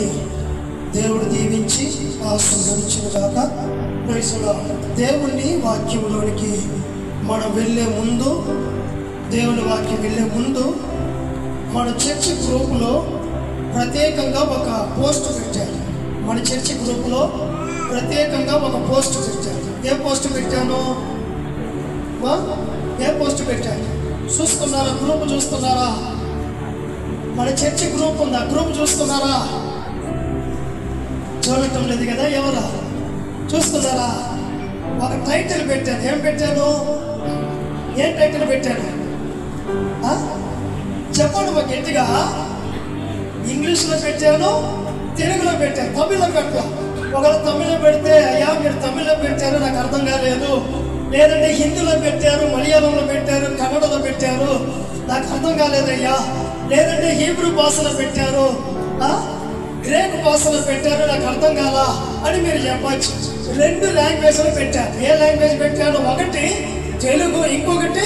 వాక్యాన్ని దేవుడు దీవించి ఆశీర్వదించుగాక. Praise the lord. దేవుని వాక్యంలోనికి మనం వెళ్ళే ముందు, దేవుని వాక్యం వెళ్ళే ముందు మన చర్చి గ్రూపులో ప్రత్యేకంగా ఒక పోస్ట్ పెట్టాను. మన చర్చి గ్రూపులో ప్రత్యేకంగా ఒక పోస్ట్ పెట్టాను. ఏ పోస్ట్ పెట్టాను? చూస్తున్నారా? గ్రూప్ చూస్తున్నారా? మన చర్చి గ్రూప్ ఉందా? గ్రూప్ చూస్తున్నారా? చూడటం లేదు కదా? ఎవరా చూస్తున్నారా? ఒక టైటిల్ పెట్టాను. ఏం టైటిల్ పెట్టాను? చెప్పండి ఒక గట్టిగా. ఇంగ్లీష్లో పెట్టాను, తెలుగులో పెట్టాను, తమిళ్లో పెట్టాను. ఒకవేళ తమిళ్లో పెడితే, అయ్యా మీరు తమిళ్లో పెట్టారు నాకు అర్థం కాలేదు, లేదంటే హిందీలో పెట్టారు, మలయాళంలో పెట్టారు, కన్నడలో పెట్టారు నాకు అర్థం కాలేదయ్యా, లేదంటే హీబ్రూ భాషలో పెట్టారు, గ్రీకు భాషలో పెట్టారు నాకు అర్థం కాలా అని మీరు చెప్పచ్చు. 2 లాంగ్వేజ్లో పెట్టాను. ఏ లాంగ్వేజ్ పెట్టాను? ఒకటి తెలుగు, ఇంకొకటి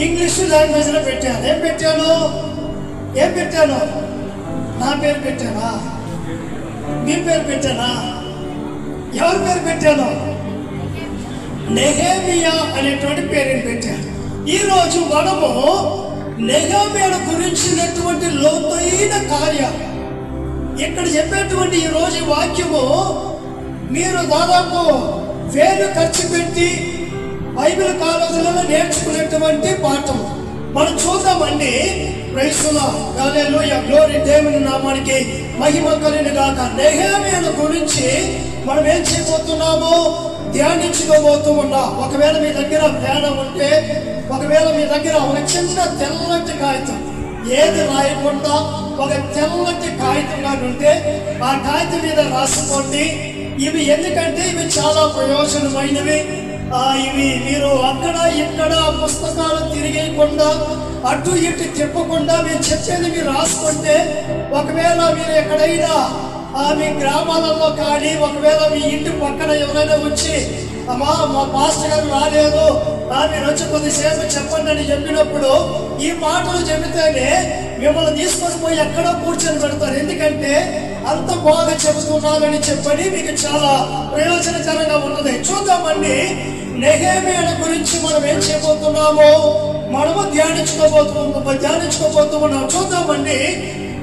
ఇంగ్లీష్ లాంగ్వేజ్లో పెట్టాను. ఏం పెట్టాను? నా పేరు పెట్టానా? మీ పేరు పెట్టానా? ఎవరి పేరు పెట్టాను? నెహెమియా అనేటువంటి పేరుని పెట్టాను. ఈరోజు మనము నెహెమియా గురించినటువంటి లోతైన కార్యాలు ఇక్కడ చెప్పేటువంటి ఈరోజు వాక్యము మీరు దాదాపు 1000 ఖర్చు పెట్టి బైబిల్ కాలేజీలలో నేర్చుకునేటువంటి పాఠము మనం చూద్దామండి. Praise the Lord. Hallelujah. Glory. దేవుని నామానికి మహిమ కలుగును గాక. నెహెమియా గురించి మనం ఏం చేయబోతున్నాము? ధ్యానించుకోబోతూ ఉన్నాం. ఒకవేళ మీ దగ్గర ధ్యానం ఉంటే, ఒకవేళ మీ దగ్గర ఒక చిన్న తెల్లటి కాగితం, ఏది రాయకుండా ఒక తెల్లటి కాగితంగా ఉంటే ఆ కాగితం మీద రాసుకోండి. ఇవి ఎందుకంటే ఇవి చాలా ప్రయోజనమైనవి. ఇవి మీరు అక్కడ ఇక్కడ పుస్తకాలు తిరిగేయకుండా, అటు ఇటు తిప్పకుండా మీరు చెప్పేది మీరు రాసుకుంటే, ఒకవేళ మీరు ఎక్కడైనా మీ గ్రామాలలో కానీ, ఒకవేళ మీ ఇంటి పక్కన ఎవరైనా వచ్చి అమ్మా మా పాస్టర్ గారు రాలేదు, మీరు వచ్చి కొద్దిసేపు చెప్పండి అని చెప్పినప్పుడు ఈ మాటలు చెబితేనే మిమ్మల్ని తీసుకొని పోయి ఎక్కడో కూర్చొని పెడతారు. ఎందుకంటే అంత బాగా చెబుతున్నారని చెప్పని మీకు చాలా ప్రయోజనకరంగా ఉన్నది. చూద్దామండి, నెహెమియా గురించి మనం ఏం చేయబోతున్నామో మనము ధ్యానించుకోబోతున్నాం. చూద్దామండి.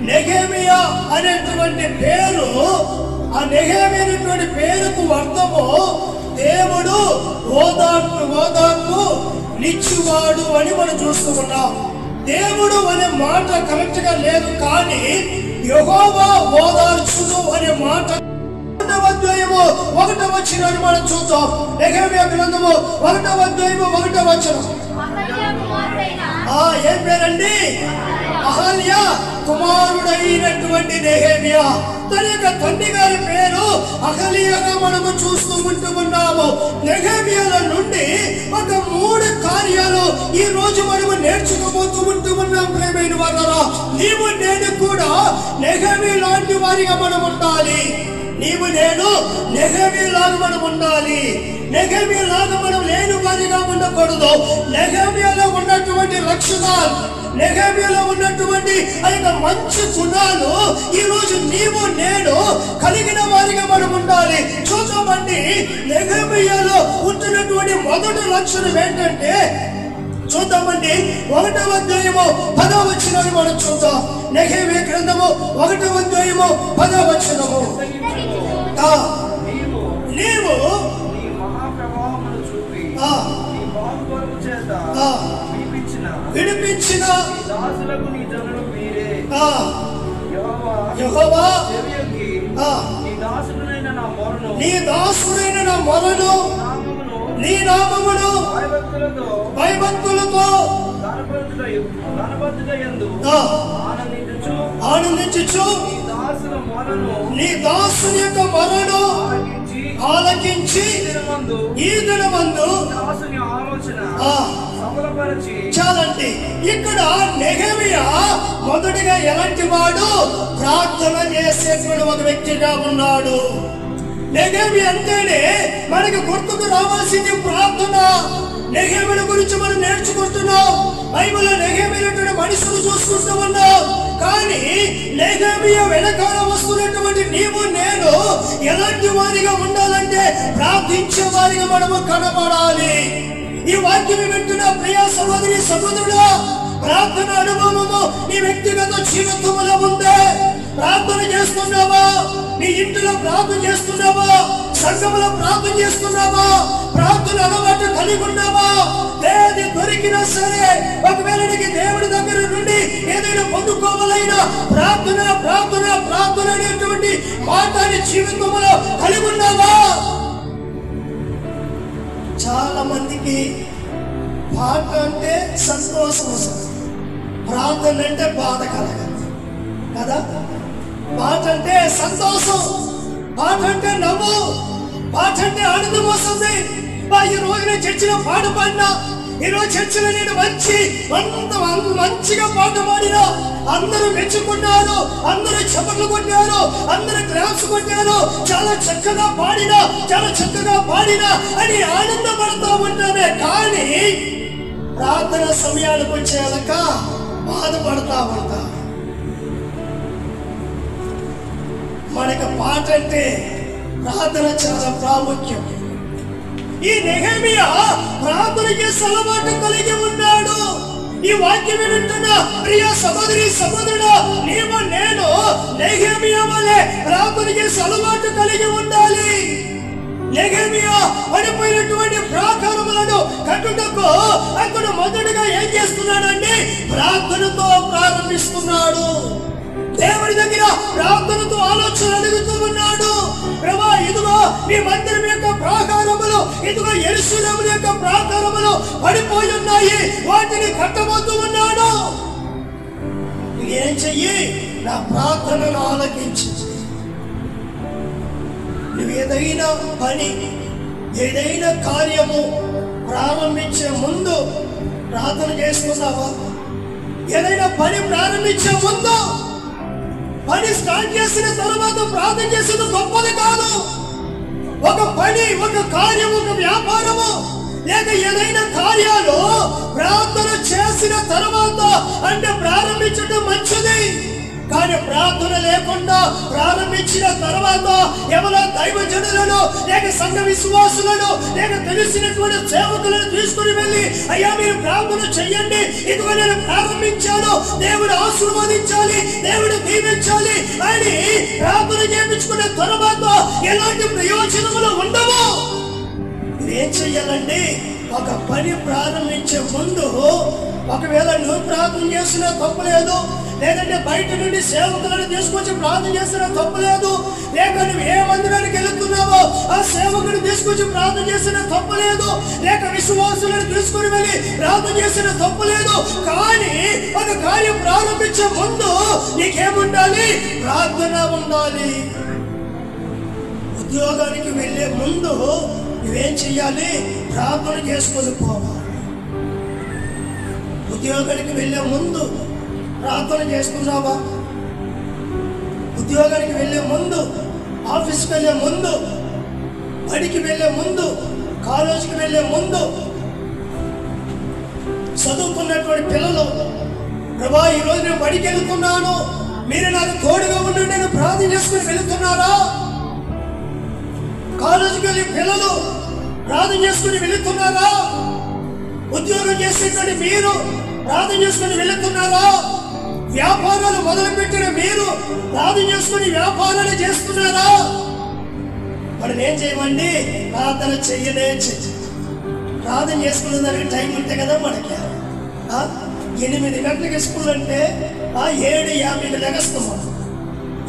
నెహెమియా అనేటువంటి పేరు, ఆ నెహెమియా అనేటువంటి పేరుకు అర్థము దేవుడు ఓదార్పు నిచ్చువాడు అని మనం చూస్తూ ఉన్నాం. దేవుడు అనే మాట కరెక్ట్ గా లేదు, కానీ యెహోవా ఓదార్చును అనే మాట 1వ అధ్యాయము 1వ వచనాన్ని మనం చూద్దాం. నెహెమియా గ్రంథము 1వ అధ్యాయము 1వ వచనం. ఏం పేరండి? అహల్యా కుమారుడైనటువంటి నెహెమియా. తన యొక్క తండ్రి గారి పేరు అహల్యాగా మనము చూస్తూ ఉన్నాము. నెహెమియాల నుండి ఒక 3 కార్యాలు ఈ రోజు మనము నేర్చుకోబోతూ ఉన్నాం. ప్రియమైన వారలారా, నీవు నేను కూడా నెహెమియా లాంటి వారిగా మనం ఉండాలి. నీవు నేను నెహెమియా లాగా మనం ఉండాలి. నెహెమియా లాగా మనం లేని వారిగా ఉండకూడదు. నెహెమియాలో ఉన్నటువంటి లక్షణాలు, నెహెమియాలో ఉన్నటువంటి అనేక మంచి గుణాలు ఈ రోజు నీవు నేను కలిగిన వారిగా మనం ఉండాలి. చూద్దామండి, నెహెమియాలో ఉంటున్నటువంటి మొదటి లక్షణం ఏంటంటే, చూద్దామండి 1వ అధ్యాయము 10వ వచనాన్ని మనం చూద్దాం. నెహెమియా గ్రంథము 1వ అధ్యాయము 10వ వచనము. నీవు విడిపించిన యెహోవా నీ దాసుడైన నా మొరను నీ నామమును భయభక్తులతో ఆనందించుచు నీ దాసుని యొక్క మొరను ఆలకించి ఈ దినమందు చాలండి. ఇక్కడ నెహెమియా మొదటిగా ఎలాంటి వాడు? ప్రార్థన చేసేటువంటి ఒక వ్యక్తిగా ఉన్నాడు. నెహెమియా అంటేనే మనకి గుర్తుకు రావాల్సింది ప్రార్థన. నెహెమియా గురించి మనం నేర్చుకుంటున్నాం. బైబిల్లో నెహెమియా మనుషులు చూసుకుంటూ ఉన్నాం, కానీ నెహెమీయా వెనకాల వస్తున్నటువంటి నీవు నేను ఎలాంటి వారిగా ఉండాలంటే ప్రార్థించే వారిగా మనము కనబడాలి. ఈ వాక్యం వింటున్న ప్రియ సహోదరి సహోదరుడా, ప్రార్థన అనుభవము నీ వ్యక్తిగత జీవితంలో ఉందే? ప్రార్థన చేస్తున్నావా? నీ ఇంటిలో ప్రార్థన చేస్తున్నావా? సంఘంలో ప్రార్థన చేస్తున్నావా? ప్రార్థన అలవాటు కలిగి ఉన్నావా? ఏది దొరికినా సరే, ఒకవేళ నీకు దేవుడి దగ్గర నుండి ఏదైనా పొందుకోవాలైనా ప్రార్థన ప్రార్థన ప్రార్థన అనేటువంటి మాటని జీవితంలో కలిగి ఉన్నావా? చాలా మందికి పాట అంటే సంతోషం వస్తుంది, ప్రార్థన అంటే బాధ కలగదు కదా. పాట అంటే సంతోషం, పాట అంటే నవ్వు, పాట అంటే ఆనందం వస్తుంది. ఈ రోజు నేను చర్చిలో పాట పాడినా, ఈరోజు చర్చిలో నేను మంచిగా పాట పాడినా, అందరూ మెచ్చుకున్నారు, అందరూ చప్పట్లు కొట్టారు, అందరూ క్లాప్స్ కొట్టారు, చాలా చక్కగా పాడినా, చాలా చక్కగా పాడినా అని ఆనందపడతా ఉంటానే. కానీ ప్రార్థన సమయానికి వచ్చేయాక బాధపడతా ఉంటా. మనకు పాట అంటే ప్రార్థన చాలా ప్రాముఖ్యం. ఈ నెహెమీయా ప్రార్థన చేసే అలవాటు కలిగి ఉన్నాడు. ఈ వాక్యం వింటున్న ప్రియ సహోదరి సహోదరుడా, నీవు నేను నెహెమీయా వలె ప్రార్థన చేసే అలవాటు కలిగి ఉండాలి. నెహెమీయా పడిపోయినటువంటి ప్రాకారములను కట్టుటకు అతడు మొదటిగా ఏం చేస్తున్నాడండి? ప్రార్థనతో ప్రారంభిస్తున్నాడు. దేవుడి దగ్గర ప్రార్థనతో ఆలోచన అడుగుతూ ఉన్నాడు. ప్రభా, ఇదిగో నీ మందిరం యొక్క ప్రాకారములు, ఇదిగో యెరూషలేము యొక్క ప్రాకారములు పడిపోయి ఉన్నాయి, వాటిని కట్టబోతూ ఉన్నాడు. ఏం చెయ్యి? నా ప్రార్థనను ఆలకించి. నువ్వు ఏదైనా పని, ఏదైనా కార్యము ప్రారంభించే ముందు ప్రార్థన చేసుకున్నావా? ఏదైనా పని ప్రారంభించే ముందు, పని స్టార్ట్ చేసిన తర్వాత ప్రార్థన చేసేది గొప్పది కాదు. ఒక పని, ఒక కార్యం, ఒక వ్యాపారము లేక ఏదైనా కార్యాలు ప్రార్థన చేసిన తర్వాత అంటే ప్రారంభించడం మంచిది. కానీ ప్రార్థన లేకుండా ప్రారంభించిన తర్వాత ఎవరో దైవజనులను లేక సంఘ విశ్వాసులను లేక తెలిసినటువంటి సేవకులను తీసుకుని వెళ్ళి, అయ్యా మీరు ప్రార్థన చెయ్యండి, ఇదిగో నేను ప్రారంభించాను, దేవుడు ఆశీర్వదించాలి, దేవుడు దీవించాలి అని ప్రార్థన చేయించుకున్న తర్వాత ఎలాంటి ప్రయోజనములు ఉండవు. ఏం చెయ్యాలండి? ఒక పని ప్రారంభించే ముందు ఒకవేళ నువ్వు ప్రార్థన చేసినా తప్పులేదు, లేదంటే బయట నుండి సేవకులను తీసుకొచ్చి ప్రార్థన చేసినా తప్పులేదు, లేక నువ్వు ఏ మందిరానికి వెళుతున్నావో ఆ సేవకుని తీసుకొచ్చి ప్రార్థన చేసినా తప్పులేదు, లేక విశ్వాసులను తీసుకుని వెళ్ళి ప్రార్థన చేసినా తప్పులేదు. కానీ ఒక కార్యం ప్రారంభించే ముందు నీకేముండాలి? ప్రార్థన ఉండాలి. ఉద్యోగానికి వెళ్ళే ముందు నువ్వేం చెయ్యాలి? ప్రార్థన చేసుకొని పోవాలి. ఉద్యోగానికి వెళ్ళే ముందు ప్రార్థన చేసుకున్నావా? ఉద్యోగానికి వెళ్ళే ముందు, ఆఫీస్కి వెళ్ళే ముందు, బడికి వెళ్ళే ముందు, కాలేజీకి వెళ్ళే ముందు చదువుకున్నటువంటి పిల్లలు, ప్రభా ఈరోజు నేను బడికి వెళ్తున్నాను, మీరు నాకు తోడుగా ఉండి నేను ప్రార్థన చేసుకుని వెళుతున్నారా? కాలేజీకి వెళ్ళి పిల్లలు ప్రార్థన చేసుకుని వెళుతున్నారా? ఉద్యోగం చేసేటువంటి మీరు ప్రార్థన చేసుకుని వెళుతున్నారా? వ్యాపారాలు మొదలుపెట్టిన మీరు ప్రార్థన చేసుకుని వ్యాపారాలు చేస్తున్నారా? మనం ఏం చేయమండి? ప్రార్థన చెయ్యనే ప్రార్థన చేసుకునే దానికి టైం ఉంటే కదా మనకి. 8 గంటలకి స్కూల్ అంటే 7:50కి లెగస్తామా?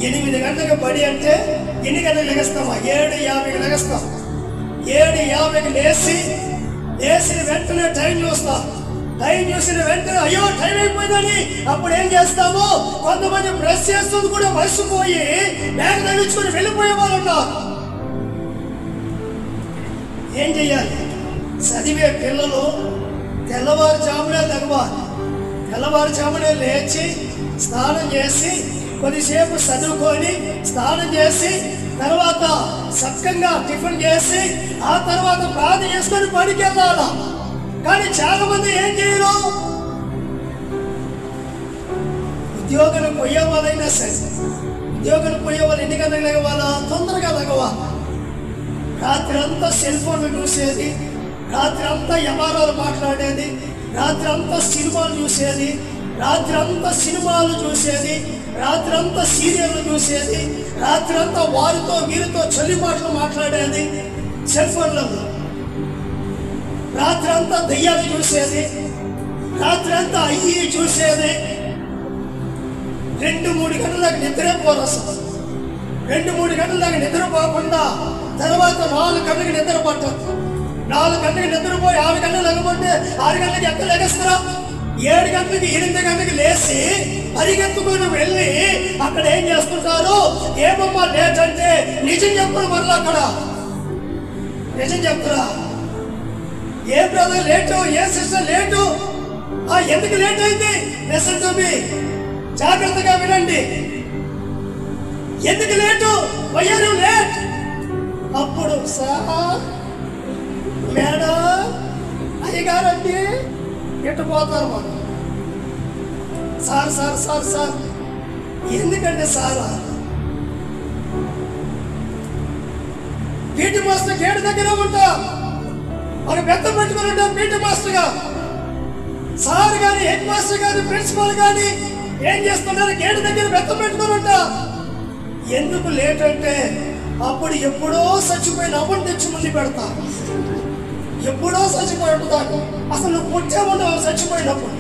8 గంటలకు బడి అంటే ఎన్ని గంటలకు లెగస్తామా? 7:50కి లెగస్తాం. 7:50కి లేచిన వెంటనే టైం చూస్తాం. టైం చూసిన వెంటనే అయ్యో టైం అయిపోయిందని అప్పుడు ఏం చేస్తాము? కొంతమంది బ్రష్ చేస్తుంది కూడా మర్చిపోయి బ్యాగ్ తగ్గించుకొని వెళ్ళిపోయే వాళ్ళు ఉన్నారు. ఏం చెయ్యాలి? చదివే పిల్లలు తెల్లవారుజామునే లెగవాలి. తెల్లవారుజామునే లేచి స్నానం చేసి కొద్దిసేపు చదువుకొని స్నానం చేసి తర్వాత చక్కగా టిఫిన్ చేసి ఆ తర్వాత ప్రార్థన చేసుకొని పనికి వెళ్ళాలా. కానీ చాలా మంది ఏం చేయరు? ఉద్యోగానికి పోయే వాళ్ళైనా సరే, ఉద్యోగానికి పోయే వాళ్ళు ఎన్ని గంటలకు లెగవాలా? తొందరగా లెగవాలి. రాత్రి అంతా సెల్ ఫోన్లు చూసేది, రాత్రి అంతా వ్యవహారాలు మాట్లాడేది, రాత్రి అంతా సినిమాలు చూసేది, రాత్రి అంతా సినిమాలు చూసేది, రాత్రి అంతా సీరియళ్ళు చూసేది, రాత్రి అంతా వారితో వీరితో చలి మాటలు మాట్లాడేది సెల్ ఫోన్లలో, రాత్రి అంతా దయ్యాలు చూసేది, రాత్రి అంతా అయ్యి చూసేది. 2-3 గంటల దాకా నిద్రపోరు అసలు. 2-3 గంటల దాకా నిద్రపోకుండా తర్వాత 4 గంటలకు నిద్ర పట్టదు. 4 గంటలకు నిద్రపోయి 6 గంటలు లెగమంటే 6 గంటలకు ఎక్కడ లెగస్తారా? 7 గంటలకి 8 గంటలకు లేచి పరిగెత్తుకుని వెళ్ళి అక్కడ ఏం చేస్తుంటారు? ఏమమ్మా లేట్ అంటే నిజం చెప్పరు. మరలా అక్కడ నిజం చెప్తారా? ఏ బ్రదర్ లేటు, ఏ సిస్టర్ లేటు, ఎందుకు లేట్ అయింది? లిసన్ టు మీ, జాగ్రత్తగా వినండి. ఎందుకు late? Why are you late? అప్పుడు సార్, మేడం, అయ్యగారండి ఎటు పోతారు మనం? సార్ సార్ సార్ సార్ ఎందుకంటే సారా పీటీ మాస్టర్ గేటు దగ్గర ఉంటా, ఒక బెత్తం పెట్టుకుని ఉంటాం పీటీ మాస్టర్గా. సార్ కానీ, హెడ్ మాస్టర్ కానీ, ప్రిన్సిపల్ కానీ ఏం చేస్తున్నారు? గేటు దగ్గర బెత్తం పెట్టుకుని ఉంటా. ఎందుకు లేట్ అంటే అప్పుడు ఎప్పుడో చచ్చిపోయిన అవ్వని తెచ్చి ముందు పెడతా. ఎప్పుడో చచ్చిపోయి ఉంటాను, అసలు నువ్వు పుట్టే ఉండవు చచ్చిపోయినప్పుడు.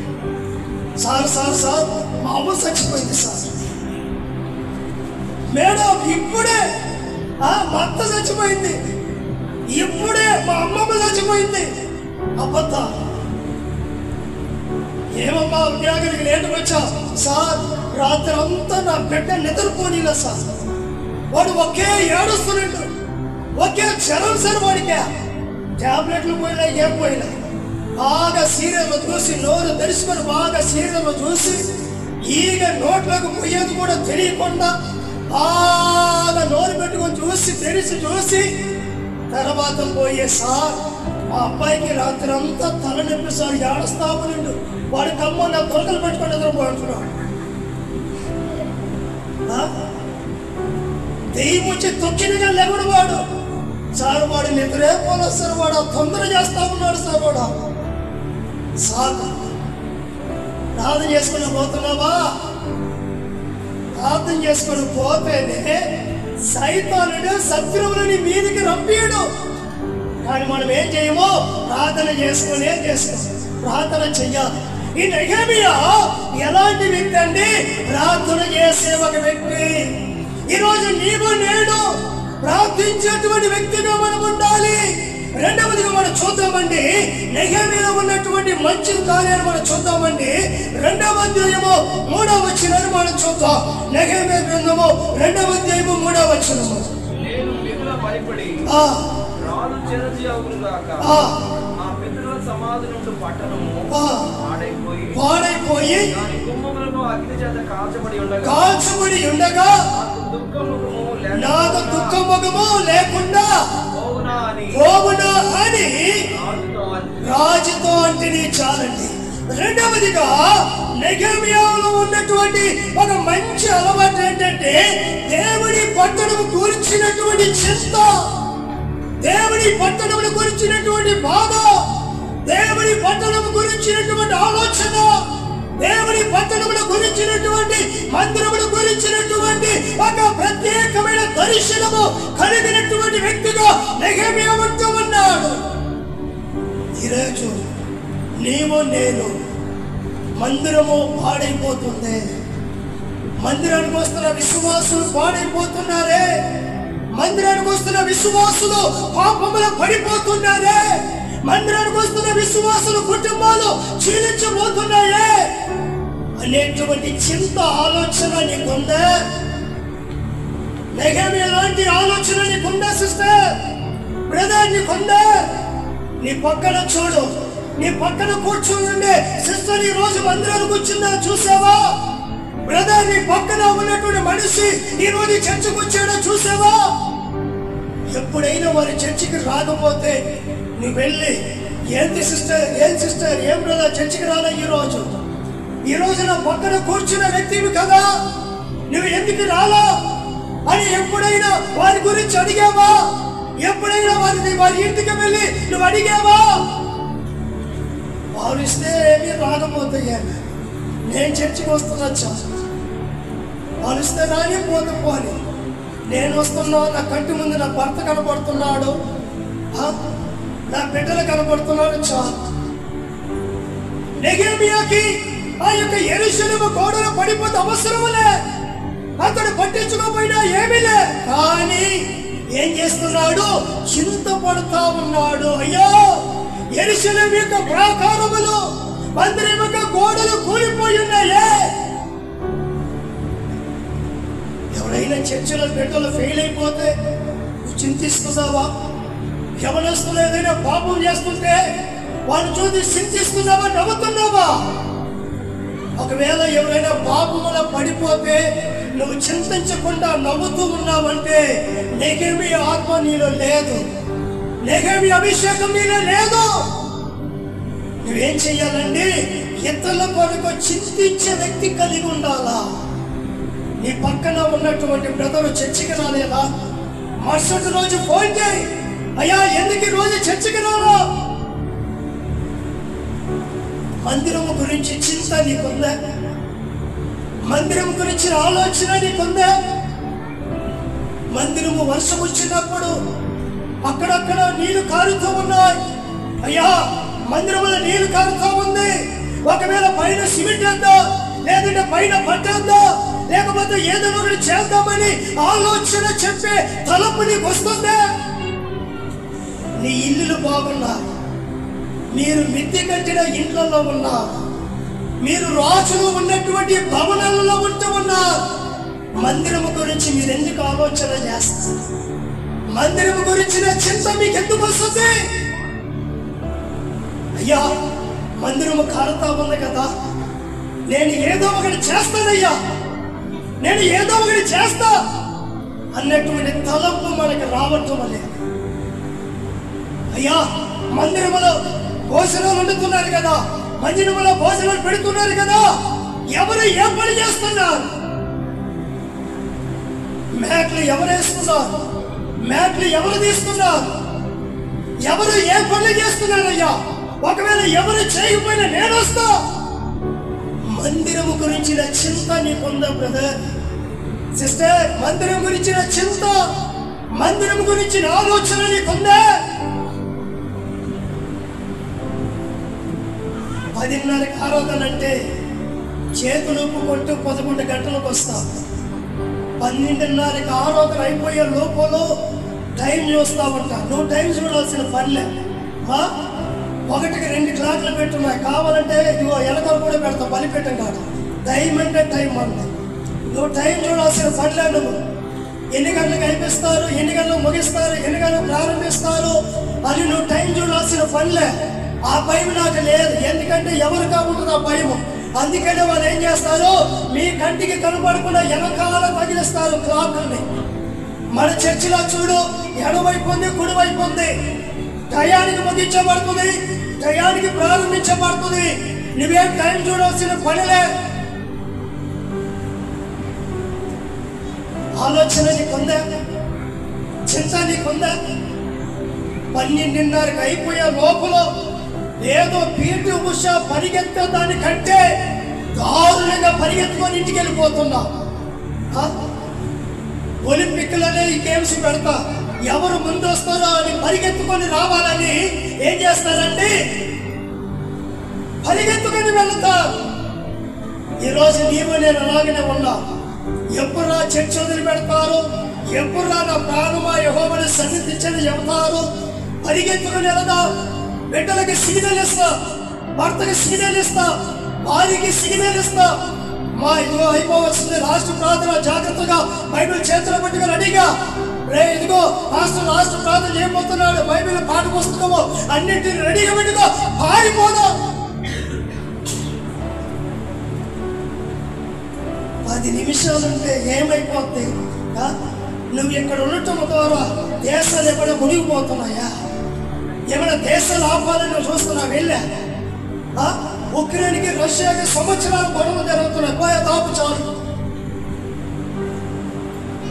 సార్ సార్ సార్ మా అమ్మ చచ్చిపోయింది సార్. మేడం ఇప్పుడే మా అత్త చచ్చిపోయింది, ఇప్పుడే మా అమ్మమ్మ చచ్చిపోయింది. అబద్ధ. ఏమమ్మా ఉద్యోగానికి లేటు వచ్చా? సార్ రాత్రి అంతా నా బిడ్డ నిద్రపోనీలా సార్. వాడు ఒకే ఏడుస్తున్నాడు, ఒకే జ్వరం సార్. వాడికే టాబ్లెట్లు పోయినా ఏం పోయినా బాగా సీరియల్ చూసి నోరు తెరుచుకొని బాగా సీరియల్ చూసి ఈగ నోట్లోకి పోయేది కూడా తెలియకుండా బాగా నోరు పెట్టుకొని చూసి తెరిచి చూసి తర్వాత పోయే సార్ మా అబ్బాయికి రాత్రి అంతా తలనొప్పి సార్, ఏడుస్తామనుండు. వాడి కమ్మ నా తొలకలు పెట్టుకొని నిద్రపోతున్నాడు. దెయ్యం వచ్చి తొక్కినగా లేవడు వాడు సార్. వాడు నిద్రే పోలేదు సార్. వాడు తొందర చేస్తా ఉన్నాడు సార్. వాడు సార్ ప్రార్థన చేసుకుని పోతున్నావా? ప్రార్థన చేసుకుని పోతేనే సైతానుడు శత్రువులని మీదికి రంపీయడు. కానీ మనం ఏం చేయమో ప్రార్థన చేసుకునే చేస్తాం. ప్రార్థన చెయ్యాలి. ఈ నెహెమియా ఎలాంటి వ్యక్తి అండి? ప్రార్థన చేసే ఒక వ్యక్తి. ఈరోజు నీవు నేను ప్రార్థించేటువంటి వ్యక్తిగా మనం ఉండాలి. రెండవదిగా మనం చూద్దామండి, నెహెమియాలో ఉన్నటువంటి మంచి కార్యాలు మనం చూద్దామండి. 2వ అధ్యాయము 3వ వచనాన్ని మనం చూద్దాం. నెహెమియా గ్రంథము 2వ అధ్యాయము 3వ వచనము. నేను మిగుల భయపడి రాజు చిరంజీవులుగాక ఆ పితరుల సమాధి నుండి పట్టణము పాడైపోయి దాని గుమ్మములను అగ్ని చేత కాల్చబడి ఉండగా నాకు దుఃఖముఖము లేకుండా పోవునా అని రాజుతో అంటే చాలండి. రెండవదిగా నెహెమియాలో ఉన్నటువంటి ఒక మంచి అలవాటు ఏంటంటే దేవుని పట్టణము గురించినటువంటి చింత, దేవుని పట్టణమును గురించినటువంటి బాధ, దేవుని పట్టణము గురించినటువంటి ఆలోచన, దేవుని పట్టణమును గురించినటువంటి మందిరమును గురించినటువంటి ఒక ప్రత్యేకమైన దర్శనము కలిగినటువంటి వ్యక్తిగా నెహెమియా ఉంటూ ఉన్నాడు. ఈరోజు నీవు నేను మందిరము పాడైపోతుంది. మందిరానికి వస్తున్న విశ్వాసులు పాడైపోతున్నారే. మందిరానికి వస్తున్న విశ్వాసులు పాపములో పడిపోతున్నారే. మందిరానికి వస్తున్న విశ్వాసులు కుటుంబాలు క్షీణించబోతున్నాయే అనేటువంటి చింత ఆలోచన నీకుందా? నెహెమియా లాంటి ఆలోచన నీకుందా సిస్టర్, బ్రదర్? నీకుందా? నీ పక్కన చూడు, నీ పక్కన కూర్చోండి సిస్టర్. ఈ రోజు మందిరానికి వచ్చిందా చూసావా? బ్రదర్, నీ పక్కన ఉన్నటువంటి మనిషి ఈ రోజు చర్చకు వచ్చాడో చూసావా? ఎప్పుడైనా వారి చర్చికి రాకపోతే నువ్వు వెళ్ళి ఏంటి సిస్టర్, ఏం సిస్టర్, ఏం బ్రదర్ చర్చికి రాలే ఈ రోజు నా పక్కన కూర్చున్న వ్యక్తివి కదా, నువ్వు ఎందుకు రాలా అని ఎప్పుడైనా వారి గురించి అడిగావా? ఎప్పుడైనా వారి ఇంటికి వెళ్ళి నువ్వు అడిగావా? వారు ఇస్తే ఏమీ రాకపోతే నేను చర్చికి వస్తున్నా, వారు ఇస్తే రాని పోతే పోని, నేను వస్తున్నా, నా కంటి ముందు నా భర్త కనబడుతున్నాడు, నా బిడ్డలు కనబడుతున్నాడు చాలు. నెహెమ్యాకి ఆ యొక్క యెరూషలేము గోడలు పడిపోతే అవసరములే, అతడు పట్టించుకోపోయినా ఏమీ లే. కానీ ఏం చేస్తున్నాడు? చింతపడుతా ఉన్నాడు. అయ్యో, యెరూషలేము యొక్క ప్రాకారములు, మందిరం యొక్క గోడలు కూలిపోయి ఉన్నాయే. ఎవరైనా చర్చిలో బిడ్డలు ఫెయిల్ అయిపోతే చింతిస్తున్నావా? యవనస్తులు ఏదైనా పాపం చేస్తుంటే వాళ్ళు చూసి చింతిస్తున్నావా, నవ్వుతున్నావా? ఒకవేళ ఎవరైనా పాపములో పడిపోతే నువ్వు చింతించకుండా నవ్వుతూ ఉన్నావంటే నెహెమ్యా ఆత్మ నీలో లేదు, నెహెమ్యా అభిషేకం నీలో లేదు. నువ్వేం చెయ్యాలండి? ఇతరుల కొరకు చింతించే వ్యక్తి కలిగి ఉండాలా. నీ పక్కన ఉన్నటువంటి బ్రదరు చర్చికి రాలేదా? మరుసటి రోజు ఫోన్ చేయి, అయ్యా ఎందుకు ఈ రోజు చర్చికి రాలా? మందిరము గురించి చింత నీకుందా? మందిరం గురించి ఆలోచన నీకుందా? మందిరము వర్షం వచ్చినప్పుడు అక్కడక్కడ నీళ్లు కారుతూ ఉన్నాయి. అయ్యా, మందిరంలో నీళ్లు కారుతూ ఉంది, ఒకవేళ పైన సిమెంట్ వేద్దా, లేదంటే పైన పట్టేద్దా, లేకపోతే ఏదో ఒకటి చేద్దామని ఆలోచన చెప్పే తలపు నీకు వస్తుందా? నీ ఇల్లులు బాగున్నా, మీరు మిద్దె కట్టిన ఇంట్లలో ఉన్నారు, మీరు రాజులు ఉన్నటువంటి భవనాలలో ఉంటూ ఉన్నారు. మందిరము గురించి మీరు ఎందుకు ఆలోచన చేస్తారు? మందిరము గురించిన చింత మీకు ఎందుకు వస్తుంది? అయ్యా, మందిరము కారుతా ఉంది కదా, నేను ఏదో ఒకటి చేస్తానయ్యా, నేను ఏదో ఒకటి చేస్తా అన్నటువంటి తలంపు మనకు రావటం లేదు. అయ్యా, మందిరములో భోజనాలు వండుతున్నారు కదా, మందిరంలో భోజనాలు పెడుతున్నారు కదా, ఎవరు ఏ పని చేస్తున్నారు? మ్యాట్లు ఎవరు వేస్తున్నారు? మ్యాట్లు ఎవరు తీస్తున్నారు? ఎవరు ఏ పనులు చేస్తున్నారయ్యా? ఒకవేళ ఎవరు చేయకపోయినా నేను వస్తా. మందిరము గురించిన చింత నీకుందా బ్రదర్, సిస్టర్? మందిరం గురించిన చింత, మందిరం గురించిన ఆలోచన నీకుందా? 10:30కి ఆరాధన అంటే చేతులు ఊపుకుంటూ 11 గంటలకు వస్తాం. 12:30కి ఆరాధన అయిపోయే లోపల టైం చూస్తా ఉంటా. నువ్వు టైం చూడాల్సిన పనిలే. 1కి 2 క్లాక్లు పెట్టున్నాయి, కావాలంటే ఇదిగో ఎలకలు కూడా పెడతావు, బలిపెట్టం కాదు. టైం అంటే టైం అంది. నువ్వు టైం చూడాల్సిన పనిలే. నువ్వు ఎన్ని గంటలకు అయిపిస్తారు, ఎన్ని గంటలకు ముగిస్తారు, ఎన్ని గంటలకు ప్రారంభిస్తారు అని నువ్వు టైం చూడాల్సిన పనిలే. ఆ భయం నాకు లేదు, ఎందుకంటే ఎవరు కాబట్టి ఆ భయం. అందుకనే వాళ్ళు ఏం చేస్తారు, మీ కంటికి కనపడకుండా వెనకాల తగిలిస్తారు క్లాక్ని. మన చర్చిలో చూడు, ఎడవైపు ఉంది, కుడివైపు ఉంది. టయానికి ముగించబడుతుంది, టయానికి ప్రారంభించబడుతుంది. నువ్వేం టైం చూడాల్సిన పనిలే. ఆలోచన నీకుందా? చింత నీకుందా? 12:30కి అయిపోయే లోపల ఏదో పీటి ఉష పరిగెత్తే దానికంటే దారుణంగా పరిగెత్తుకొని ఇంటికి వెళ్ళిపోతున్నా. ఒలింపిక్లనే ఈ గేమ్స్ పెడతా, ఎవరు ముందు వస్తారో అని పరిగెత్తుకొని రావాలని ఏం చేస్తారండి, పరిగెత్తుకొని వెళ్తా. ఈరోజు నీవు నేను అలాగనే ఉన్నా. ఎప్పుడు నా చర్చ వదిలి పెడతారు, ఎప్పుడు నా ప్రాణమా యెహోవాను సన్నిధించని చెబుతారు. పరిగెత్తుకుని వెళదా. బిడ్డలకి సిగ్నల్ ఇస్తా, భర్తకి సిగ్నల్ ఇస్తా, భార్యకి సిగ్నల్ ఇస్తా. మా ఇదిగో అయిపోవస్తుంది రాష్ట్ర ప్రార్థన, జాగ్రత్తగా బైబిల్ చేతులు పట్టుకొని రెడీగా. ఇదిగో రాష్ట్ర ప్రార్థన చేయబోతున్నాడు, బైబిల్ పాఠ పుస్తకము అన్నింటినీ రెడీగా పెట్టుకో, పారిపోదాం. 10 నిమిషాలుంటే ఏమైపోద్ది? నువ్వు ఇక్కడ ఉండటం ద్వారా దేశాలు ఎక్కడ మునిగిపోతున్నాయా? ఏమైనా దేశాలు ఆపాలని నువ్వు చూస్తున్నావు? వెళ్ళా ఉక్రెయిన్కి రష్యాకి సంవత్సరాలు గొడవ జరుగుతున్నాయి. పోయి అది ఆపు చాలు,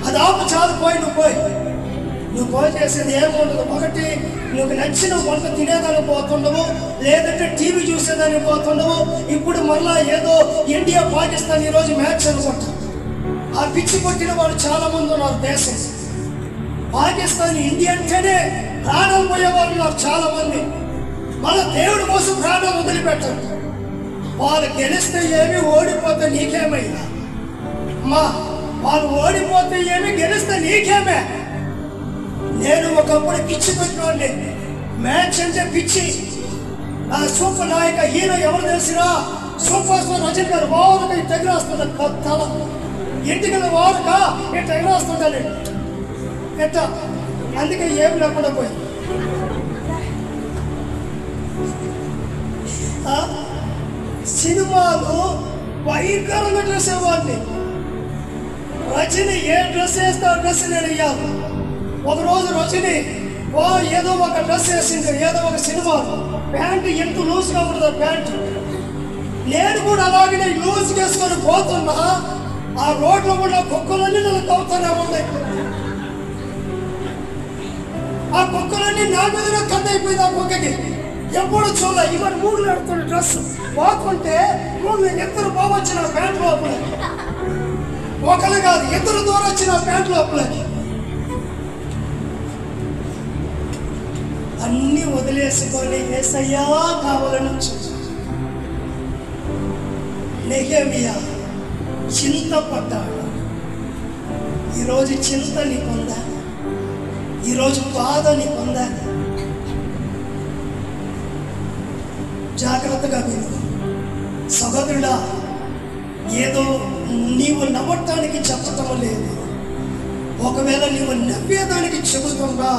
అది ఆపు చాలు, పోయి నువ్వు పోయి చేసేది ఏముండదు. ఒకటి నువ్వు నచ్చిన వంట తినేదానికి పోతుండవు, లేదంటే టీవీ చూసేదానికి పోతుండవు. ఇప్పుడు మళ్ళా ఏదో ఇండియా పాకిస్తాన్ ఈరోజు మ్యాచ్ అనుకుంటా. ఆ పిచ్చి కొట్టిన వాళ్ళు చాలా మంది ఉన్నారు దేశం. పాకిస్తాన్ ఇండియా అంటేనే ప్రాణం పోయే వాళ్ళు ఉన్నారు చాలా మంది. మన దేవుడి కోసం ప్రాణం వదిలిపెట్టారు. వాళ్ళు గెలిస్తే ఏమి, ఓడిపోతే నీకేమైనా అమ్మా. వాళ్ళు ఓడిపోతే ఏమి, గెలిస్తే నీకేమే. నేను ఒకప్పుడు పిచ్చి పెట్టినోడిని, మ్యాచ్ అంటే పిచ్చి. ఆ సూపర్ నాయక హీరో ఎవరు తెలిసినా సూపర్ స్టార్ రజనీ గారు. వారుగా ఈ తెగరాస్తుంటాను తల, ఇంటికి వారుగా ఈ తెగరాస్తుంటాను ఎట్ట. అందుకే ఏం లేకుండా పోయి సినిమాలు భయంకరంగా డ్రెస్ వేసేవాడిని. రజనీ ఏ డ్రెస్ వేస్తే ఆ డ్రెస్ నేను వేయాలి. ఒకరోజు రజనీ ఏదో ఒక డ్రెస్ వేసింది, ఏదో ఒక సినిమా ప్యాంటు ఎంత లూజ్గా ఉంటుంది ప్యాంటు. నేను కూడా అలాగే లూజ్ వేసుకొని పోతున్నా. ఆ రోడ్లో కూడా కుక్కలన్నీ నన్ను తవ్వుతూనే ఉన్నాయి. ఆ కుక్కలన్నీ నా మీద కన్ను అయిపోయింది. ఆ కుక్కకి ఎప్పుడు చూడ ఇవాళ మూగులు ఆడుతున్న డ్రెస్ పోతుంటే మూగులు ఇద్దరు పోవచ్చిన ప్యాంట్ లోపల, ఒకరు కాదు ఇద్దరు దూరం వచ్చిన ప్యాంట్ లోపలకి. అన్ని వదిలేసుకొని యేసయ్యా కావాలని నెహెమియా చింతపడ్డాడు. ఈరోజు చింత నీకుందా? ఈరోజు బాధ నీకుందా? జాగ్రత్తగా విను సహోదరుడా. ఏదో నీవు నమ్మటానికి చెప్పటం లేదు, ఒకవేళ నీవు నవ్వేదానికి చెబుతుందా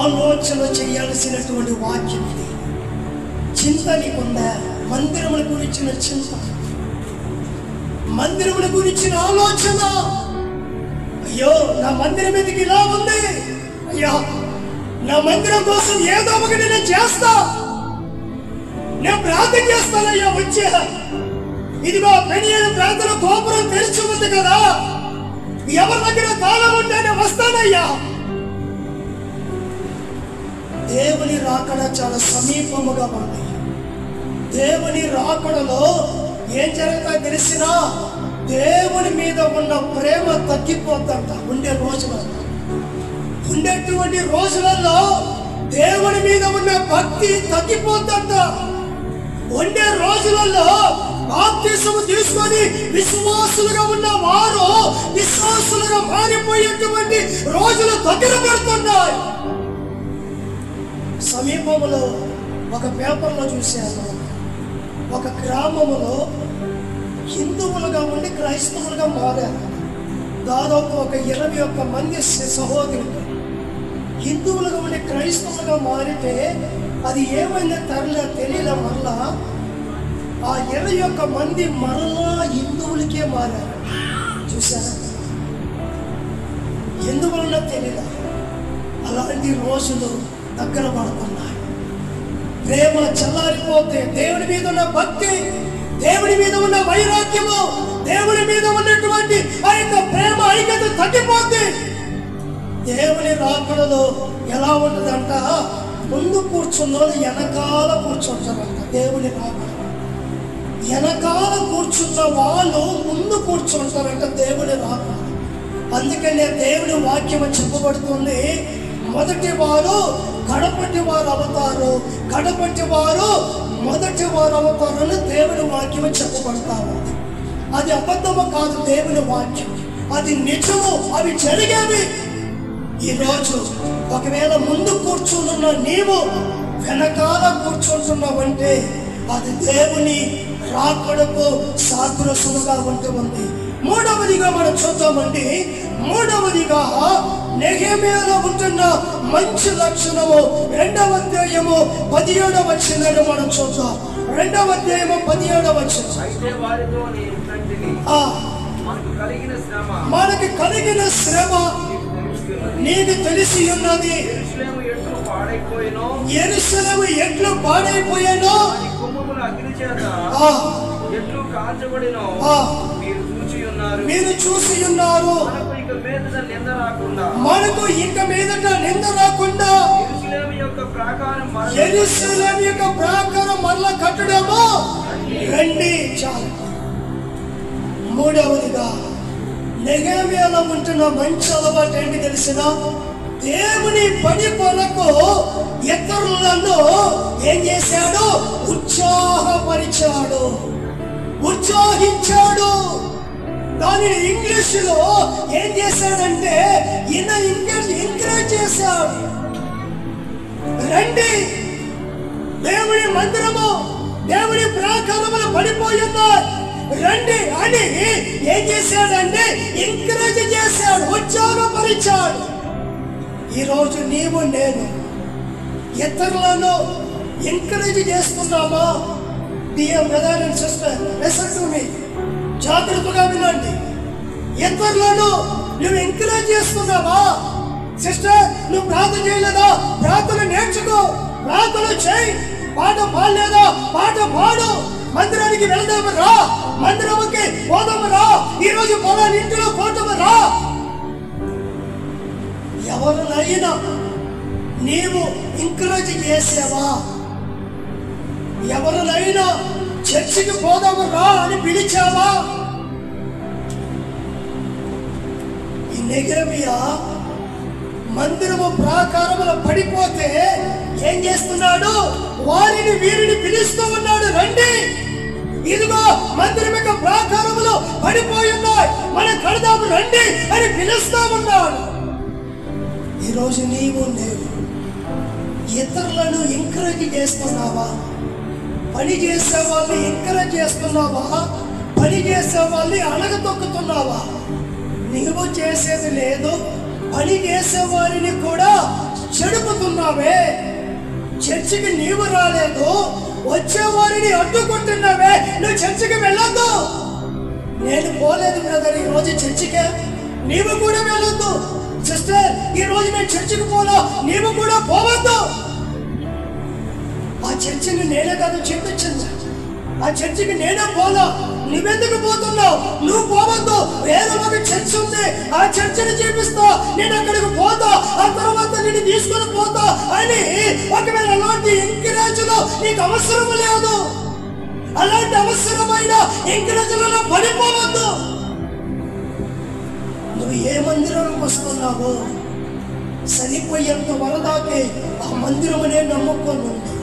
ఆలోచన చేయాల్సినటువంటి వాక్యం ఇది. చింత నీకుందా? మందిరముల గురించిన చింత, మందిరముల గురించిన ఆలోచన. అయ్యో నా మందిరం మీదకి ఇలా ఉంది, అయ్యా నా మందిరం కోసం ఏదో ఒకటి నేను చేస్తా, నేను ప్రార్థన చేస్తానయ్యా వచ్చే. ఇదిగో పెనియల ప్రార్థన గోపురం తెరిచి ఉంది కదా, ఎవరి దగ్గర తాళం ఉంటే నేను వస్తానయ్యా. దేవుని రాకడ చాలా సమీపముగా ఉంది. దేవుని రాకడలో ఏం జరుగుతా తెలిసినా దేవుని మీద ఉన్న ప్రేమ తగ్గిపోతుంట. ఉండేటువంటి రోజులలో దేవుని మీద ఉన్న భక్తి తగ్గిపోతుంట. ఉండే రోజులలో బాప్తిసము తీసుకొని విశ్వాసులుగా ఉన్న వారు విశ్వాసులుగా మారిపోయేటువంటి రోజులు దగ్గర పడుతున్నాయి. సమీపంలో ఒక పేపర్లో చూశాను, ఒక గ్రామంలో హిందువులుగా ఉండి క్రైస్తవులుగా మారారు. దాదాపు ఒక 21 మంది సహోదరులు హిందువులుగా ఉండి క్రైస్తవులుగా మారితే అది ఏమైందో తెలియలే. మరలా ఆ 21 మంది మరలా హిందువులకే మారారు. చూసారా? ఎందువలన తెలియదు. అలాంటి రోజులు దగ్గర పడుతున్నాయి. ప్రేమ చల్లారిపోతే దేవుని మీద ఉన్న భక్తి, దేవుని మీద ఉన్న వైరాగ్యము, దేవుని మీద ఉన్నటువంటి ఆ యొక్క ప్రేమ ఐక్యత తగ్గిపోతే దేవుని రాకడలో ఎలా ఉంటుందంట, ముందు కూర్చున్న వాళ్ళు వెనకాల కూర్చుంటారంట. దేవుని రాకడ వెనకాల కూర్చున్న వాళ్ళు ముందు కూర్చుంటారంట దేవుని రాకడ. అందుకనే దేవుని వాక్యం చెప్పబడుతుంది, మొదటి వారు కడపటి వారు అవుతారు, కడపటి వారు మొదటి వారు అవుతారని దేవుని వాక్యం చెప్పబడతారు. అది అబద్ధము కాదు, దేవుని వాక్యం అది నిజము, అవి జరిగేవి. ఈరోజు ఒకవేళ ముందు కూర్చుంటున్న నీవు వెనకాల కూర్చుంటున్నావంటే అది దేవుని రాకడకు సాదృశ్యముగా ఉంటుంది. మూడవదిగా మనం చూద్దామండి. మూడవదిగా నెహెమియాలో ఉంటున్న మంచి లక్షణము 2వ అధ్యాయము 17వ వచనాన్ని మనం చూద్దాం. 2వ అధ్యాయము 17వ వచనం. మనకి కలిగిన శ్రమ నీకు తెలిసి ఉన్నది. యెరూషలేము ఎట్లు పాడైపోయానో చేత ఎట్లు కాల్చబడినో మీరు చూసి ఉన్నారు. మనకు ఇక మీదట నింద రాకుండా యెరూషలేము యొక్క ప్రాకారం మరలా కట్టడము రండి. చాలు. మూడవదిగా నెహెమ్యాలో ఉంటున్న మంచి అలవాటు ఏంటి తెలిసిన? దేవుని పని కొరకు ఇతరులను ఏం చేశాడు? ఉత్సాహపరిచాడు, ఉత్సాహించాడు. దానిని ఇంగ్లీషులో ఏం చేశాడంటే ఎంకరేజ్ చేశాడు. రండి, దేవుని మందిరము, దేవుని ప్రాకారములు పడిపోయున్నాయి, రండి అని ఏం చేశాడంటే ఎంకరేజ్ చేశాడు, ఉత్సాహపరిచాడు. ఈరోజు నీవు నేను ఇతరులను ఎంకరేజ్ చేస్తున్నామా? Dear brother and sister, listen to me. జాగ్రత్తగా వినండి. ఇతరులను నువ్వు ఎంకరేజ్ చేస్తున్నావా? సిస్టర్, నువ్వు ప్రార్థన చేయలేదా? ప్రార్థన నేర్చుకో, ప్రార్థన చేయి. పాట పాడలేదా? పాట పాడు. మందిరానికి వెళ్దాము రా, మందిరముకి పోదాము రా, ఈరోజు పొలాన్ని ఇంటిలో పోతాము రా. ఎవరినైనా నీవు ఎంకరేజ్ చేసావా? ఎవరినైనా చర్చికి పోదాము రా అని పిలిచావా? ఈ నెహెమ్యా మందిరము ప్రాకారములో పడిపోతే ఏం చేస్తున్నాడు? వారిని వీరిని పిలుస్తూ ఉన్నాడు, రండి, ఇదిగో మందిరం యొక్క ప్రాకారములో పడిపోయి ఉన్నాయి, మనం కడదాము రండి అని పిలుస్తూ ఉన్నాడు. ఈరోజు నీవు నేను ఇతరులను ఎంకరేజ్ చేస్తున్నావా? పని చేసే వాళ్ళని ఎంకరేజ్ చేస్తున్నావా? పని చేసే వాళ్ళని అణగదొక్కుతున్నావా? నీవు చేసేది లేదు, పని చేసే వారిని కూడా చెడుపుతున్నావే. చర్చికి నీవు రాలేదు, వచ్చే వారిని అడ్డుకుంటున్నావే. నువ్వు చర్చికి వెళ్ళొద్దు. నేను పోలేదు బ్రదర్ ఈరోజు చర్చికే, నీవు కూడా వెళ్ళొద్దు. సిస్టర్, ఈ రోజు నేను చర్చికి పోలా, నీవు కూడా పోవద్దు. ఆ చర్చిని నేనే కాదు చెప్పించింది, ఆ చర్చికి నేనే పోలా, నువ్వెందుకు పోతున్నావు? నువ్వు పోవద్దు. వేరే ఒక చర్చ్ ఉంది, ఆ చర్చిని చూపిస్తా, నేను అక్కడికి పోతా, ఆ తర్వాత నేను తీసుకొని పోతా అని. ఒకవేళ అలాంటి ఎంకరేజ్లో నీకు అవసరం లేదు, అలాంటి అవసరమైన ఎంకరేజ్లలో పడిపోవద్దు. నువ్వు ఏ మందిరానికి వస్తున్నావో చనిపోయేంత వరదాకే ఆ మందిరమనే నమ్ముకొని ఉండు,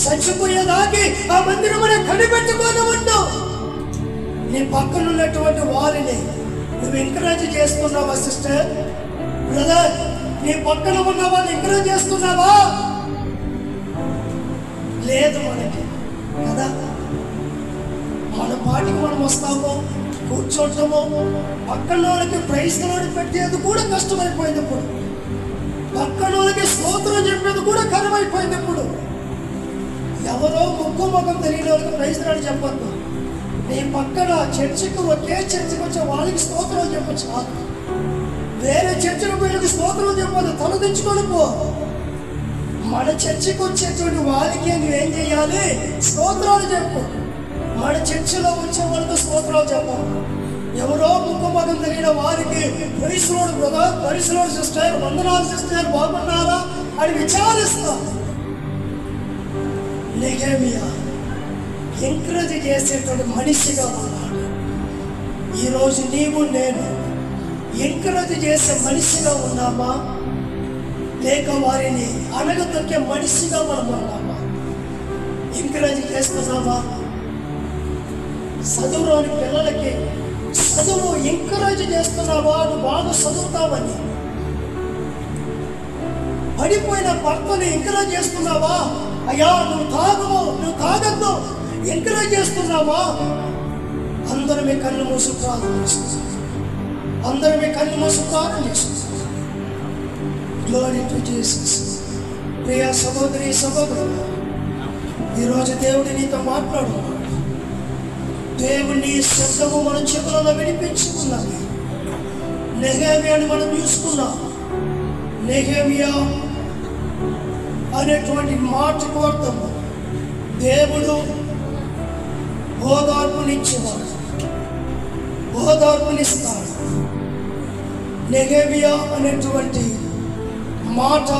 చచ్చిపోయేదాకి ఆ మందిరమనే కనిపెట్టుకొని ఉండు. నీ పక్కన ఉన్నటువంటి వారిని నువ్వు ఎంకరేజ్ చేస్తున్నావా? సిస్టర్, బ్రదర్, నీ పక్కన ఉన్న వాళ్ళని ఎంకరేజ్ చేస్తున్నావా? లేదు మనకి కదా. మన పాటికి మనం వస్తాము, కూర్చోటము, పక్కన వాళ్ళకి ప్రైజ్ పెట్టేది కూడా కష్టమైపోయింది. ఇప్పుడు పక్కన వాళ్ళకి స్తోత్రం చెప్పేది కూడా కరువైపోయింది. ఇప్పుడు ఎవరో ముక్కు ముఖం తెలియని వాళ్ళకి ప్రైజ్ రాని చెప్పద్దు. నీ పక్కన చర్చికి, ఒకే చర్చికి వచ్చే వాళ్ళకి స్తోత్రం చెప్పచ్చు. వేరే చర్చికి వీళ్ళకి స్తోత్రం చెప్పదు, తలదించుకొని పో. మన చర్చికి వచ్చేటువంటి వాళ్ళకి నువ్వేం చేయాలి? స్తోత్రాలు చెప్పు. మన చర్చిలో వచ్చే వాళ్ళకి స్తోత్రాలు చెప్పాలి. ఎవరో ముక్కు ముఖం తెలియని వారికి పరిశ్రోడు బ్రదర్, పరిశ్రోడు సిస్టర్, వందనాలు సిస్టర్, బాగున్నారా అని విచారిస్తా. నెహెమ్యా ఎంకరేజ్ చేసేటువంటి మనిషిగా ఉన్నాడు. ఈరోజు నీవు నేను ఎంకరేజ్ చేసే మనిషిగా ఉన్నామా, లేక వారిని అణగదొక్కే మనిషిగా మనం ఉన్నామా? ఎంకరేజ్ చేస్తున్నామా? చదువులోని పిల్లలకి చదువు ఎంకరేజ్ చేస్తున్నావా? నువ్వు బాగా చదువుతావని. పడిపోయిన భర్తని ఎంకరేజ్ చేస్తున్నావా? అయ్యా నువ్వు తాగవు, నువ్వు తాగద్దు, ఎంకరేజ్ చేస్తున్నావా? అందరమే కళ్ళు మూసు ప్రార్థన చేస్తున్నారు, అందరమే కళ్ళు మూసు ప్రార్థన చేస్తున్నారు. Glory to Jesus. ప్రియ సహోదరి సహోదరుడు, ఈరోజు దేవుడు నీతో మాట్లాడుతున్నాడు. దేవుని శబ్దము మన చెవులలో వినిపించుకున్నది. నెహెమ్యాని మనం చూసుకున్నాం. నెహెమ్యా అనేటువంటి మాటకు అర్థము దేవుడు ఓదార్పునిచ్చేవాడు, ఓదార్పునిస్తాడు. నెగేమియా అనేటువంటి మాట